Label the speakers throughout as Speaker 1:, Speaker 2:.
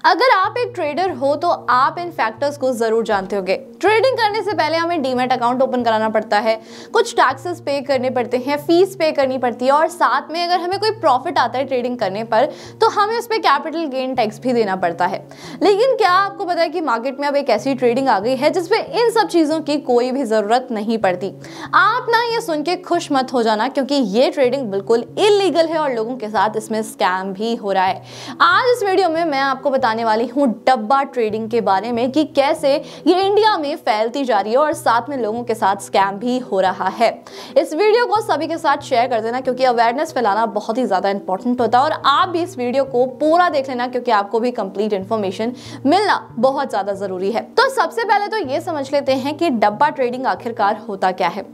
Speaker 1: अगर आप एक ट्रेडर हो तो आप इन फैक्टर्स को जरूर जानते होंगे। ट्रेडिंग करने से पहले हमें डीमैट अकाउंट ओपन कराना पड़ता है, कुछ टैक्सेस पे करने पड़ते हैं, फीस पे करनी पड़ती है और साथ में अगर हमें कोई प्रॉफिट आता है ट्रेडिंग करने पर तो हमें उस पर कैपिटल गेन टैक्स भी देना पड़ता है। लेकिन क्या आपको पता है कि मार्केट में अब एक ऐसी ट्रेडिंग आ गई है जिसपे इन सब चीजों की कोई भी जरूरत नहीं पड़ती। आप ना ये सुन के खुश मत हो जाना, क्योंकि ये ट्रेडिंग बिल्कुल इलीगल है और लोगों के साथ इसमें स्कैम भी हो रहा है। आज इस वीडियो में मैं आपको बताने वाली हूँ डब्बा ट्रेडिंग के बारे में कि कैसे ये इंडिया में फैलती जा रही है और साथ में लोगों के साथ स्कैम भी हो रहा है। इस वीडियो को सभी के साथ शेयर कर देना, क्योंकि अवेयरनेस फैलाना बहुत ही ज्यादा इंपॉर्टेंट होता है और आप भी इस वीडियो को पूरा देख लेना, क्योंकि आपको भी कंप्लीट इंफॉर्मेशन मिलना बहुत ज्यादा जरूरी है। तो सबसे पहले तो ये समझ लेते हैं कि डब्बा ट्रेडिंग आखिरकार होता क्या है।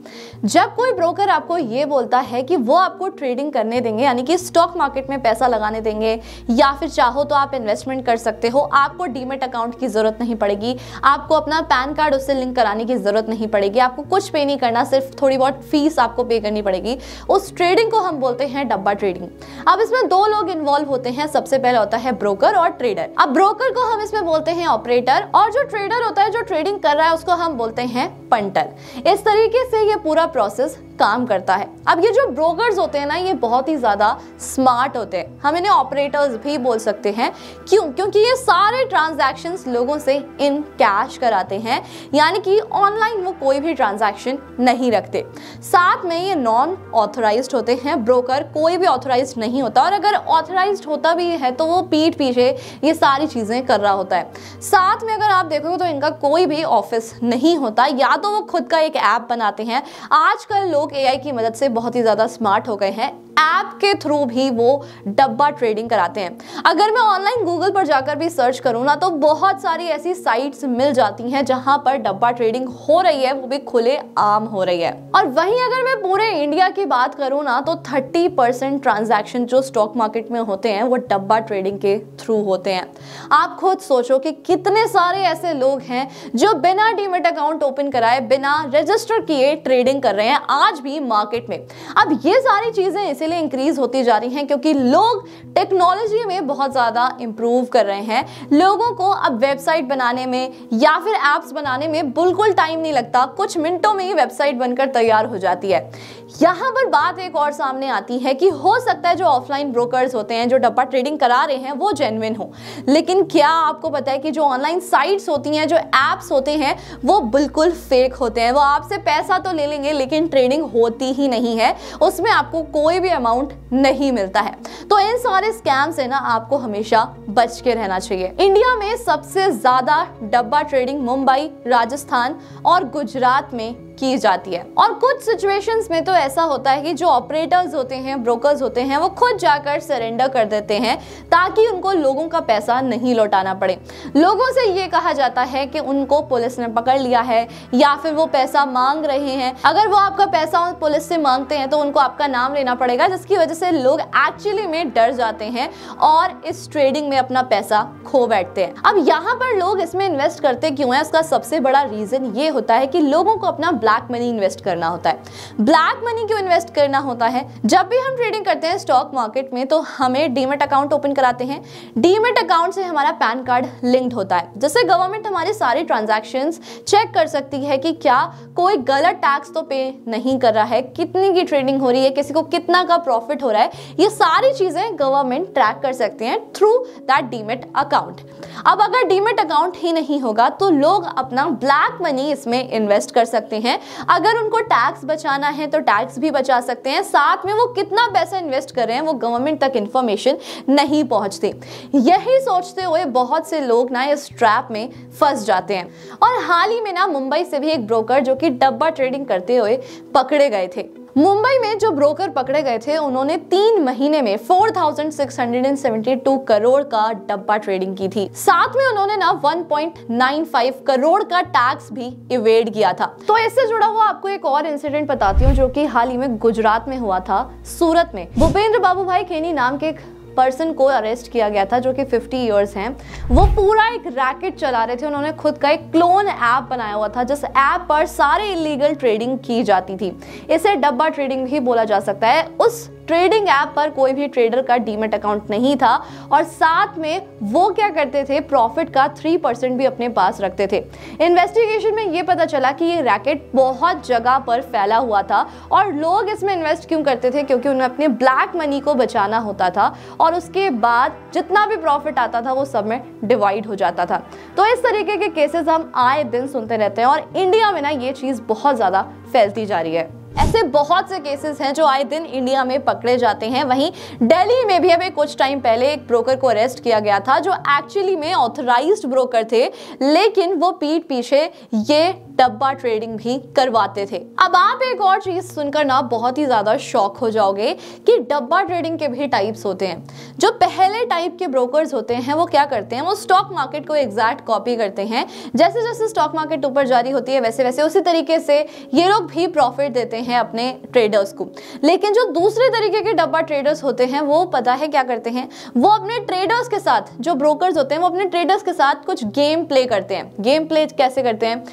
Speaker 1: जब कोई ब्रोकर आपको ये बोलता है कि वो आपको ट्रेडिंग करने देंगे, यानी कि स्टॉक मार्केट में पैसा लगाने देंगे या फिर चाहो तो आप इन्वेस्टमेंट कर सकते हो, आपको डीमैट अकाउंट की जरूरत नहीं पड़ेगी, आपको अपना पैन कार्ड उससे लिंक कराने की जरूरत नहीं पड़ेगी, आपको कुछ पे नहीं करना, सिर्फ थोड़ी बहुत फीस आपको पे करनी पड़ेगी, उस ट्रेडिंग को हम बोलते हैं डब्बा ट्रेडिंग। अब इसमें दो लोग इन्वॉल्व होते हैं। सबसे पहले होता है ब्रोकर और ट्रेडर। अब ब्रोकर को हम इसमें बोलते हैं ऑपरेटर और जो ट्रेडर होता है, जो ट्रेडिंग कर रहा है, उसको हम बोलते हैं पंटर। इस तरीके से ये पूरा प्रोसेस काम करता है। अब ये जो ब्रोकर्स होते हैं ना, ये बहुत ही ज्यादा स्मार्ट होते हैं, हम इन्हें ऑपरेटर्स भी बोल सकते हैं। क्यों? क्योंकि ये सारे ट्रांजैक्शंस लोगों से इन कैश कराते हैं, यानी कि ऑनलाइन वो कोई भी ट्रांजैक्शन नहीं रखते। साथ में ये नॉन ऑथराइज्ड होते हैं, ब्रोकर कोई भी ऑथराइज्ड नहीं होता और अगर ऑथराइज्ड होता भी है तो वो पीठ पीछे ये सारी चीजें कर रहा होता है। साथ में अगर आप देखोगे तो इनका कोई भी ऑफिस नहीं होता, या तो वो खुद का एक ऐप बनाते हैं। आजकल लोग एआई की मदद से बहुत ही ज्यादा स्मार्ट हो गए हैं, ऐप के थ्रू भी वो डब्बा ट्रेडिंग कराते हैं। अगर मैं ऑनलाइन गूगल पर जाकर भी सर्च करूं ना, तो बहुत सारी ऐसी साइट्स मिल जाती हैं जहां पर डब्बा ट्रेडिंग हो रही है, वो भी खुले आम हो रही है। और वहीं अगर मैं पूरे इंडिया की बात करूं ना, तो 30% ट्रांजैक्शन जो स्टॉक मार्केट में होते हैं वो डब्बा ट्रेडिंग के थ्रू होते हैं। आप खुद सोचो कि कितने सारे ऐसे लोग हैं जो बिना डीमैट अकाउंट ओपन कराए, बिना रजिस्टर किए ट्रेडिंग कर रहे हैं आज भी मार्केट में। अब ये सारी चीजें इसलिए इंक्रीज होती जा रही हैं क्योंकि लोग टेक्नोलॉजी में बहुत ज्यादा इंप्रूव कर रहे हैं। लोगों को अब वेबसाइट बनाने में या फिर एप्स बनाने में बिल्कुल टाइम नहीं लगता, कुछ मिनटों में ही वेबसाइट बनकर तैयार हो जाती है। यहाँ पर बात एक और सामने आती है कि हो सकता है जो ऑफलाइन ब्रोकर्स होते हैं, जो डब्बा ट्रेडिंग करा रहे हैं, वो जेन्युइन हो, लेकिन क्या आपको पता है कि जो ऑनलाइन साइट्स होती हैं, जो एप्स होते हैं, वो बिल्कुल फेक होते हैं। वो आपसे पैसा तो ले लेंगे लेकिन ट्रेडिंग होती ही नहीं है, उसमें आपको कोई भी अमाउंट नहीं मिलता है। तो इन सारे स्कैम से ना आपको हमेशा बच के रहना चाहिए। इंडिया में सबसे ज्यादा डब्बा ट्रेडिंग मुंबई, राजस्थान और गुजरात में की जाती है और कुछ सिचुएशंस में तो ऐसा होता है कि जो ऑपरेटर्स होते हैं, ब्रोकर्स होते हैं, वो खुद जाकर सरेंडर कर देते हैं ताकि उनको लोगों का पैसा नहीं लौटाना पड़े। लोगों से ये कहा जाता है कि उनको पुलिस ने पकड़ लिया है या फिर वो पैसा मांग रहे हैं। अगर वो आपका पैसा पुलिस से मांगते हैं तो उनको आपका नाम लेना पड़ेगा, जिसकी वजह से लोग एक्चुअली में डर जाते हैं और इस ट्रेडिंग में अपना पैसा खो बैठते हैं। अब यहाँ पर लोग इसमें इन्वेस्ट करते क्यों है? उसका सबसे बड़ा रीजन ये होता है कि लोगों को अपना ब्लैक मनी इन्वेस्ट करना होता है। ब्लैक मनी क्यों इन्वेस्ट करना होता है? जब भी हम ट्रेडिंग करते हैं स्टॉक मार्केट में तो हमें डीमैट अकाउंट ओपन कराते हैं। डीमैट अकाउंट से हमारा पैन कार्ड लिंक्ड होता है, जिससे गवर्नमेंट हमारे सारे ट्रांजैक्शंस चेक कर सकती है कि क्या कोई गलत टैक्स तो पे नहीं कर रहा है, कितनी की ट्रेडिंग हो रही है, किसी को कितना का प्रॉफिट हो रहा है, ये सारी चीजें गवर्नमेंट ट्रैक कर सकते हैं थ्रू दैट डीमैट अकाउंट। अब अगर डीमैट अकाउंट ही नहीं होगा तो लोग अपना ब्लैक मनी इसमें इन्वेस्ट कर सकते हैं। अगर उनको टैक्स बचाना है तो टैक्स भी बचा सकते हैं, साथ में वो कितना पैसा इन्वेस्ट कर रहे हैं वो गवर्नमेंट तक इंफॉर्मेशन नहीं पहुंचती। यही सोचते हुए बहुत से लोग ना इस ट्रैप में फंस जाते हैं। और हाल ही में ना मुंबई से भी एक ब्रोकर जो कि डब्बा ट्रेडिंग करते हुए पकड़े गए थे। मुंबई में जो ब्रोकर पकड़े गए थे उन्होंने 3 महीने में 4672 करोड़ का डब्बा ट्रेडिंग की थी। साथ में उन्होंने ना 1.95 करोड़ का टैक्स भी इवेड किया था। तो इससे जुड़ा हुआ आपको एक और इंसिडेंट बताती हूँ जो कि हाल ही में गुजरात में हुआ था। सूरत में भूपेंद्र बाबूभाई खेनी नाम के एक पर्सन को अरेस्ट किया गया था जो कि 50 इयर्स हैं। वो पूरा एक रैकेट चला रहे थे। उन्होंने खुद का एक क्लोन ऐप बनाया हुआ था जिस ऐप पर सारे इलीगल ट्रेडिंग की जाती थी। इसे डब्बा ट्रेडिंग भी बोला जा सकता है। उस ट्रेडिंग ऐप पर कोई भी ट्रेडर का डीमैट अकाउंट नहीं था और साथ में वो क्या करते थे, प्रॉफिट का 3% भी अपने पास रखते थे। इन्वेस्टिगेशन में ये पता चला कि ये रैकेट बहुत जगह पर फैला हुआ था और लोग इसमें इन्वेस्ट क्यों करते थे, क्योंकि उन्हें अपने ब्लैक मनी को बचाना होता था और उसके बाद जितना भी प्रॉफिट आता था वो सब में डिवाइड हो जाता था। तो इस तरीके के केसेस हम आए दिन सुनते रहते हैं और इंडिया में ना ये चीज बहुत ज्यादा फैलती जा रही है। ऐसे बहुत से केसेस हैं जो आए दिन इंडिया में पकड़े जाते हैं। वहीं दिल्ली में भी अभी कुछ टाइम पहले एक ब्रोकर को अरेस्ट किया गया था जो एक्चुअली में ऑथराइज्ड ब्रोकर थे, लेकिन वो पीठ पीछे ये डब्बा ट्रेडिंग भी करवाते थे। अब आप एक और चीज सुनकर ना बहुत ही ज्यादा शॉक हो जाओगे कि डब्बा ट्रेडिंग के भी टाइप्स होते हैं। जो पहले टाइप के ब्रोकर्स होते हैं वो क्या करते हैं, वो स्टॉक मार्केट को एग्जैक्ट कॉपी करते हैं। जैसे जैसे स्टॉक मार्केट ऊपर जारी होती है वैसे वैसे उसी तरीके से ये लोग भी प्रॉफिट देते हैं अपने ट्रेडर्स को। लेकिन जो दूसरे तरीके के डब्बा ट्रेडर्स होते हैं वो पता है क्या करते हैं, वो अपने ट्रेडर्स के साथ, जो ब्रोकर्स होते हैं वो अपने ट्रेडर्स के साथ कुछ गेम प्ले करते हैं। गेम प्ले कैसे करते हैं,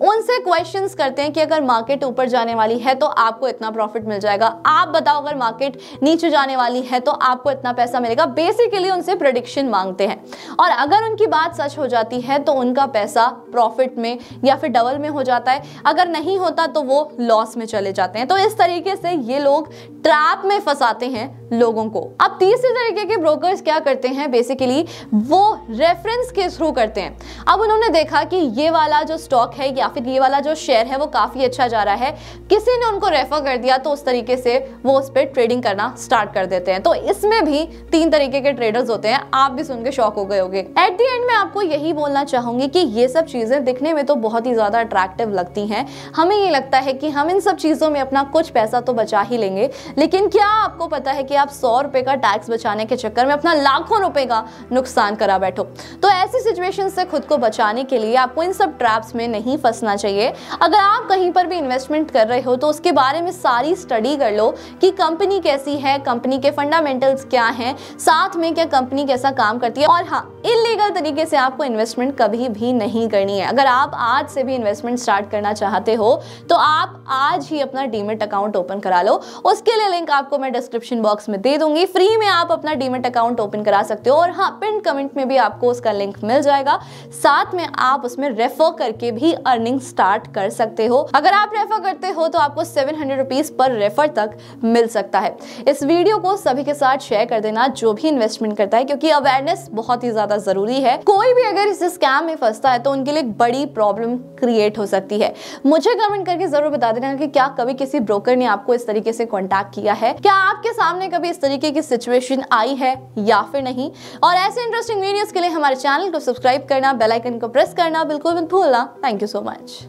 Speaker 1: उनसे क्वेश्चंस करते हैं कि अगर मार्केट ऊपर जाने वाली है तो आपको इतना प्रॉफिट मिल जाएगा, आप बताओ अगर मार्केट नीचे जाने वाली है तो आपको इतना पैसा मिलेगा। बेसिकली उनसे प्रेडिक्शन मांगते हैं और अगर उनकी बात सच हो जाती है तो उनका पैसा प्रॉफिट में या फिर डबल में हो जाता है, अगर नहीं होता तो वो लॉस में चले जाते हैं। तो इस तरीके से ये लोग ट्रैप में फंसाते हैं लोगों को। अब तीसरे तरीके के ब्रोकर्स क्या करते हैं, बेसिकली वो रेफरेंस के थ्रू करते हैं। अब उन्होंने देखा कि ये वाला जो स्टॉक है या फिर ये वाला जो शेयर है वो काफी अच्छा जा रहा है, किसी ने उनको रेफर कर दिया तो उस तरीके से वो उस पर ट्रेडिंग करना स्टार्ट कर देते हैं। तो इसमें भी 3 तरीके के ट्रेडर्स होते हैं। आप भी सुन के शॉक हो गए होंगे। एट द एंड में आपको यही बोलना चाहूंगी कि ये सब चीजें दिखने में तो बहुत ही ज्यादा अट्रैक्टिव लगती हैं। हमें ये लगता है कि हम इन सब चीजों में अपना कुछ पैसा तो बचा ही लेंगे, लेकिन क्या आपको पता है कि आप 100 रुपए का टैक्स बचाने के चक्कर में अपना लाखों रुपए का नुकसान करा बैठो। तो ऐसी सिचुएशन से खुद को बचाने के लिए आपको इन सब ट्रैप्स में नहीं फंसना चाहिए। अगर आप कहीं पर भी इन्वेस्टमेंट कर रहे हो तो उसके बारे में सारी स्टडी कर लो कि कंपनी कैसी है, कंपनी के फंडामेंटल्स क्या हैं, साथ में क्या कंपनी कैसा काम करती है। और हाँ, इलीगल तरीके से आपको इन्वेस्टमेंट कभी भी नहीं करनी है। अगर आप आज से भी इन्वेस्टमेंट स्टार्ट करना चाहते हो तो आप आज ही अपना डीमैट अकाउंट ओपन करा लो। उसके लिए लिंक आपको मैं डिस्क्रिप्शन बॉक्स में दे दूंगी। फ्री में आप अपना डीमैट अकाउंट ओपन करा सकते हो और हाँ, पिन कमेंट में भी आपको उसका लिंक मिल जाएगा। साथ में आप उसमें रेफर करके भी अर्निंग स्टार्ट कर सकते हो। अगर आप रेफर करते हो तो आपको 700 रुपीज पर रेफर तक मिल सकता है। इस वीडियो को सभी के साथ शेयर कर देना जो भी इन्वेस्टमेंट करता है, क्योंकि अवेयरनेस बहुत ही ज्यादा जरूरी है। कोई भी अगर इस स्कैम में फंसता है तो उनके लिए एक बड़ी प्रॉब्लम क्रिएट हो सकती है। मुझे कमेंट करके जरूर बता देना कि क्या कभी किसी ब्रोकर ने आपको इस तरीके से कॉन्टैक्ट किया है, क्या आपके सामने कभी इस तरीके की सिचुएशन आई है या फिर नहीं। और ऐसे इंटरेस्टिंग वीडियोस के लिए हमारे चैनल को सब्सक्राइब करना, बेल आइकन को प्रेस करना बिल्कुल मत भूलना। Thank you so much.